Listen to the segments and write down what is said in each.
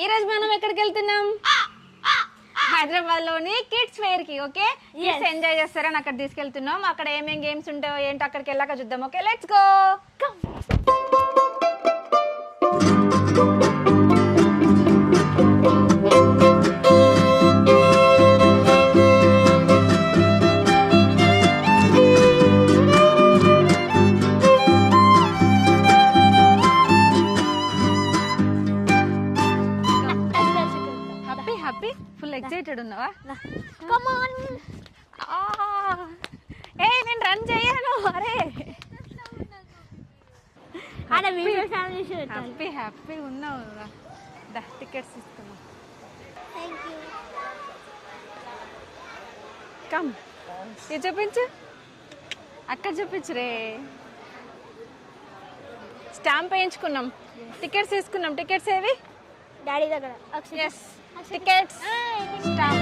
ఈ రోజు మనం ఎక్కడికి వెళ్తున్నాం? హైదరాబాద్ లోని కిడ్స్ ఫెయిర్ కి. ఓకే, కిడ్స్ ఎంజాయ్ చేస్తారని అక్కడ తీసుకెళ్తున్నాం. అక్కడ ఏమేం గేమ్స్ ఉంటాయో ఏంటో అక్కడికి వెళ్ళాక చూద్దాం. Okay, let's go. Full excited ఉన్నావా? Come on. ఏయ్ నేను రన్ చేయను. అరే హ్యాపీ హ్యాపీ ఉన్నావు. టికెట్స్ ఇస్తున్నా. కమ్, ఇది చూపించు. అక్కడ చూపించు రే. స్టాంప్ వేయించుకున్నాం, టికెట్స్ తీసుకున్నాం. టికెట్స్ ఏవి? డాడీ దగ్గర. Yes, tickets. Stop.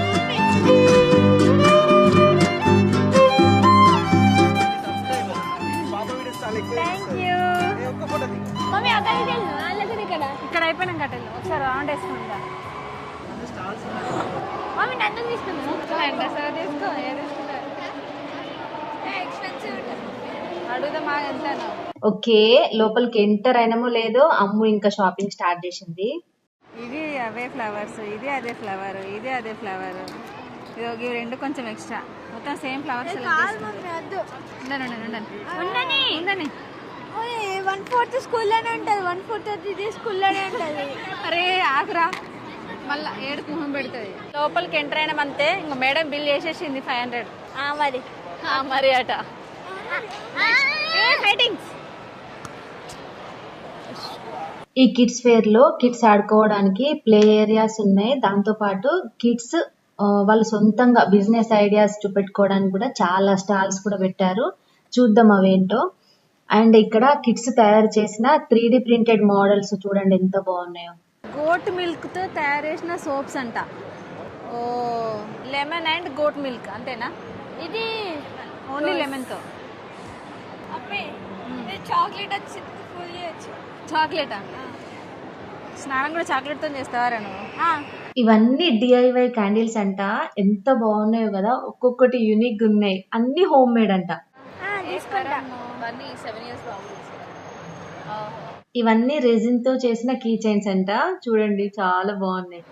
Thank you. Mummy అక్కడికి వెళ్ళు. అలాగే ఇక్కడ అయిపోయినాక అటెళ్ళు. ఒకసారి రౌండ్ వేసుకుందా. మమ్మీ నన్ను తీసుకున్నా. సరే తీసుకో. అడుగుదా మా ఎంత? ఓకే, లోపలికి ఎంటర్ అయినామో లేదో అమ్ము ఇంకా షాపింగ్ స్టార్ట్ చేసింది. ఇది అవే ఫ్లవర్స్, ఇది అదే ఫ్లవర్, ఇది అదే ఫ్లవర్. ఇవి రెండు కొంచెం ఎక్స్ట్రా. మొత్తం సేమ్ ఫ్లవర్స్. ఉందని 1/4 స్కూల్లోనే ఉంటుంది, 1/4 ఇది స్కూల్లోనే ఉంటుంది. అరే ఆకురా, మళ్ళీ ఏడుకు మొహం పెడుతుంది. లోపలికి ఎంటర్ అయినామంతే. ఇంకా మేడం బిల్ చేసేసింది 500. మరి మరి అట ఫైటింగ్స్. ఈ కిడ్స్ ఫేర్ లో కిడ్స్ ఆడుకోవడానికి ప్లే ఏరియాస్ ఉన్నాయి. దాంతో పాటు కిడ్స్ వాళ్ళు సొంతంగా బిజినెస్ ఐడియాస్ చూపెట్టుకోవడానికి కూడా చాలా స్టాల్స్ కూడా పెట్టారు. చూద్దాం అవేంటో. అండ్ ఇక్కడ కిడ్స్ తయారు చేసిన 3D ప్రింటెడ్ మోడల్స్ చూడండి ఎంత బాగున్నాయో. గోట్ మిల్క్ తో తయారు చేసిన సోప్స్ అంట. ఓ, లెమన్ అండ్ గోట్ మిల్క్ అంతేనా? ఇది ఓన్లీ లెమన్ తో. చాక్లెట్ వచ్చింది, ఫుల్ వచ్చింది. చాక్లెట్ స్నానం కూడా చాక్లెట్ తో చేస్తావారా నువ్వు? ఇవన్నీ DIY క్యాండిల్స్ అంట. ఎంత బాగున్నాయో కదా, ఒక్కొక్కటి యూనిక్ ఉన్నాయి. అన్ని హోమ్ మేడ్ అంట. ఇవన్నీ రెజిన్ తో చేసిన కీ చైన్స్ అంట. చూడండి చాలా బాగున్నాయి.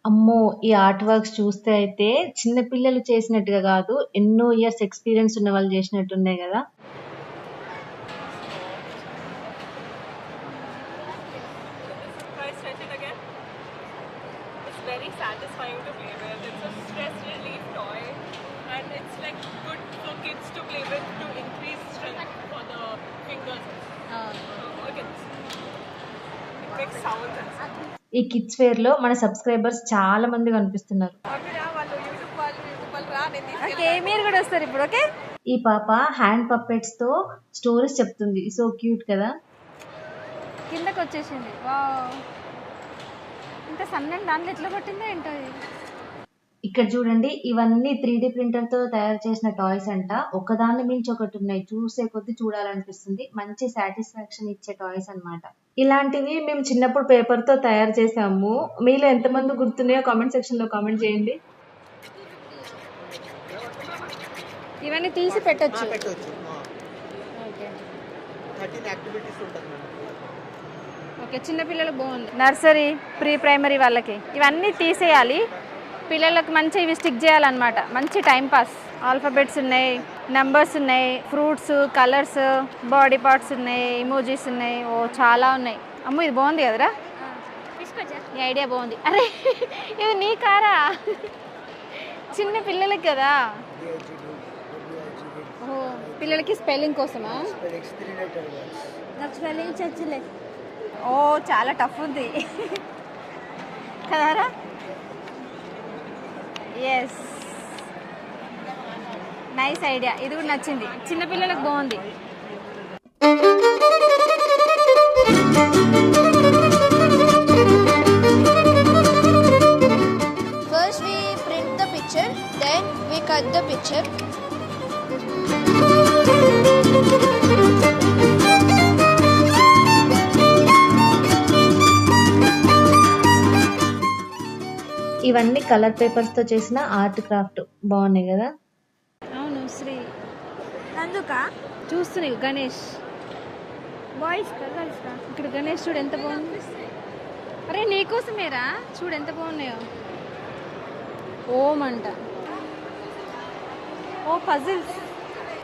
అమ్మో, ఈ ఆర్ట్ వర్క్స్ చూస్తే అయితే చిన్న పిల్లలు చేసినట్టుగా కాదు, ఎన్నో ఇయర్స్ ఎక్స్పీరియన్స్ ఉన్న వాళ్ళు చేసినట్టున్నాయి కదా. Very satisfying to play with. It's a stress relief toy and it's like good for kids to play with to increase strength for the fingers. Look at this. It makes sounds and stuff. ఈ kids fair లో మన subscribers చాలా మంది కనిపిస్తున్నారు. మీరు కూడా వస్తారు ఇప్పుడు. ఓకే, ఈ పాప హ్యాండ్ పప్పెట్స్ తో స్టోరీస్ చెప్తుంది. సో క్యూట్ కదా. కిందకి వచ్చేసింది. వావ్, ఇంత సన్నని దాంట్లో ఎట్లా పట్టిందో ఏంటో. ఇక్కడ చూడండి, ఇవన్నీ 3D ప్రింటర్ తో తయారు చేసిన టాయ్స్ అంట. ఒకదాన్ని మించి ఒకటి ఉన్నాయి. చూసే కొద్ది చూడాలనిపిస్తుంది. మంచి సాటిస్ఫాక్షన్ ఇచ్చే టాయ్స్ అన్నమాట. ఇలాంటివి మేము చిన్నప్పుడు పేపర్ తో తయారు చేసాము. మీలో ఎంతమంది గుర్తున్నాయో కామెంట్ సెక్షన్ లో కామెంట్ చేయండి. ఇవన్నీ తీసి పెట్టొచ్చు. ఓకే, చిన్న పిల్లలకు బాగుంది. నర్సరీ, ప్రీ ప్రైమరీ వాళ్ళకి ఇవన్నీ తీసేయాలి. పిల్లలకు మంచి ఇవి స్టిక్ చేయాలన్నమాట. మంచి టైం పాస్. ఆల్ఫాబెట్స్ ఉన్నాయి, నెంబర్స్ ఉన్నాయి, ఫ్రూట్స్, కలర్స్, బాడీ పార్ట్స్ ఉన్నాయి, ఇమోజీస్ ఉన్నాయి. ఓ చాలా ఉన్నాయి. అమ్మో ఇది బాగుంది కదరా, ఈ ఐడియా బాగుంది. అరే ఇది నీ కారా? చిన్న పిల్లలకి కదా. ఓ, పిల్లలకి స్పెల్లింగ్ కోసమా? నాకు స్పెల్లింగ్ చచ్చలే. ఓ చాలా టఫ్ ఉంది కదరా. Yes, nice idea. ఇది కూడా నచ్చింది. చిన్నపిల్లలకు బాగుంది. First we print the picture, then we cut the picture. ఇవన్నీ కలర్ పేపర్స్తో చేసిన ఆర్ట్ క్రాఫ్ట్ బాగున్నాయి కదా. అవును శ్రీ అందుక చూస్తున్నాయి గణేష్. బాయ్స్ కా గర్ల్స్ కా? ఇక్కడ గణేష్ చూడు ఎంత బాగుంది. అరే నీకోసమేరా, చూడు ఎంత బాగున్నాయో. ఓం అంట. ఓ puzzles.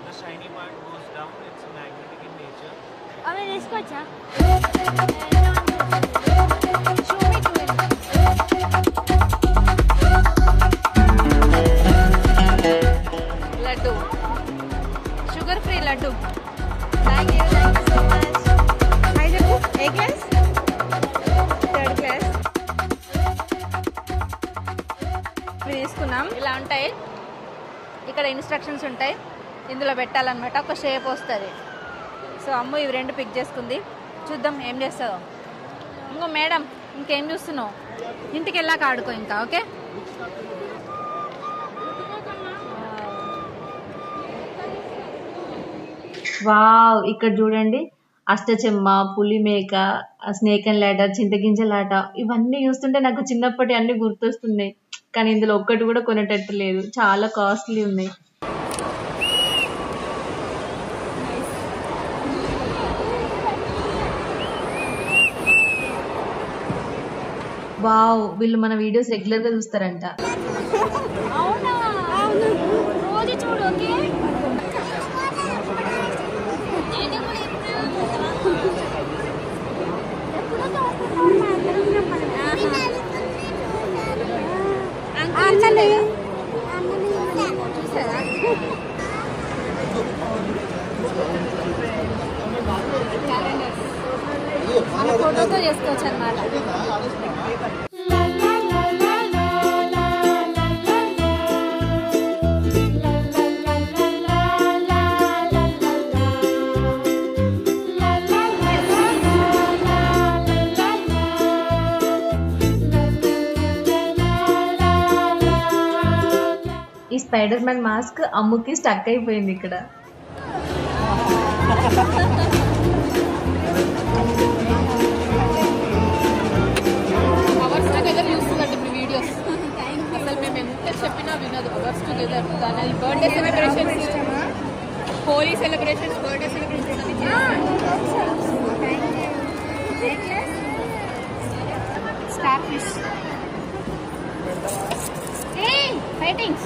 The shiny part goes down, it's magnetic in nature. అవి తీసుకోవచ్చా? Laddu, sugar free laddu. Thank you so much. High చెప్పు. ఏ క్లాస్? Third class. ఇవి తీసుకున్నాం. ఇలా ఉంటాయి. ఇక్కడ ఇన్స్ట్రక్షన్స్ ఉంటాయి, ఇందులో పెట్టాలన్నమాట. ఒక షేప్ వస్తుంది. సో అమ్ము ఇవి 2 పిక్ చేసుకుంది. చూద్దాం ఏం చేస్తుందో. ఇంకో మేడం ఇంకేం చూస్తున్నావు? ఇంటికి వెళ్ళాక ఆడుకో ఇంకా. ఓకే. వావ్, ఇక్కడ చూడండి అష్టచెమ్మ, పులిమేక, స్నేక్ అండ్ ల్యాడర్, చింతగింజలాట, ఇవన్నీ చూస్తుంటే నాకు చిన్నప్పటి అన్ని గుర్తొస్తున్నాయి. కానీ ఇందులో ఒక్కటి కూడా కొనేటట్టు లేదు, చాలా కాస్ట్లీ ఉన్నాయి. వావ్, వీళ్ళు మన వీడియోస్ రెగ్యులర్ గా చూస్తారంట. అవునా? అవును. రోజు చూడు. ఓకే. మన ఫోటోతో చేసుకోవచ్చు అన్నమాట. ఈ స్పైడర్ మ్యాన్ మాస్క్ అమ్ముకి స్టక్ అయిపోయింది ఇక్కడ. అవర్స్ టుగెదర్ చూస్తుందంటే ఇప్పుడు వీడియోస్. అసలు మేము ఎంత చెప్పినా వినదు. అవర్స్ టుగెదర్ దాని birthday celebrations, Holi celebrations, birthday celebrations అన్ని star fish. Fightings.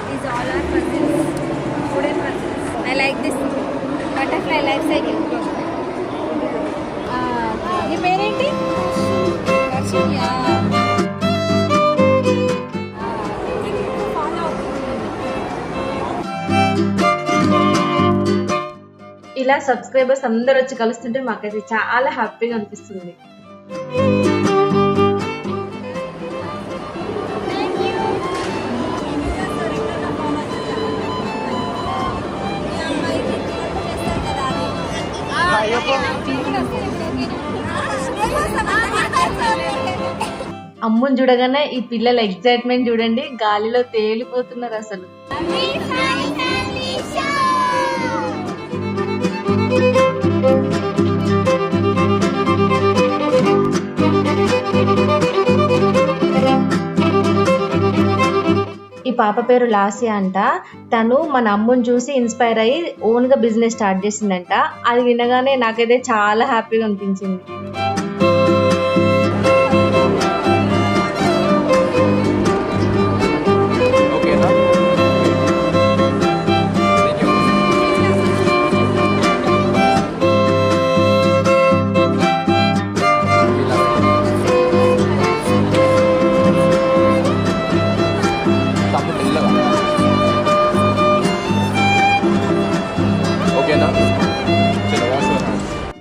These all are puzzles. Wooden puzzles. I like this butterfly life cycle. నీ పేరేంటి? వర్షిణియా? ఇలా సబ్స్క్రైబర్స్ అందరు వచ్చి కలుస్తుంటే మాకైతే చాలా హ్యాపీగా అనిపిస్తుంది. అమ్ముని చూడగానే ఈ పిల్లల ఎక్సైట్మెంట్ చూడండి, గాలిలో తేలిపోతున్నారు అసలు. ఈ పాప పేరు లాసియా అంట. తను మన అమ్ముని చూసి ఇన్స్పైర్ అయ్యి ఓన్ గా బిజినెస్ స్టార్ట్ చేసిందంట. అది వినగానే నాకైతే చాలా హ్యాపీగా అనిపించింది.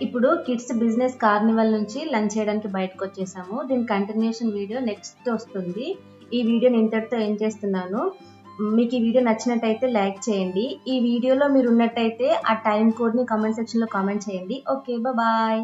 ఇప్పుడు కిడ్స్ బిజినెస్ కార్నివల్ నుంచి లంచ్ చేయడానికి బయటకు వచ్చేసాము. దీని కంటిన్యూషన్ వీడియో నెక్స్ట్ వస్తుంది. ఈ వీడియోని ఇంతటితో ఏం చేస్తున్నాను. మీకు ఈ వీడియో నచ్చినట్టయితే లైక్ చేయండి. ఈ వీడియోలో మీరు ఉన్నట్టయితే ఆ టైం కోడ్ని కామెంట్ సెక్షన్లో కామెంట్ చేయండి. Okay, bye.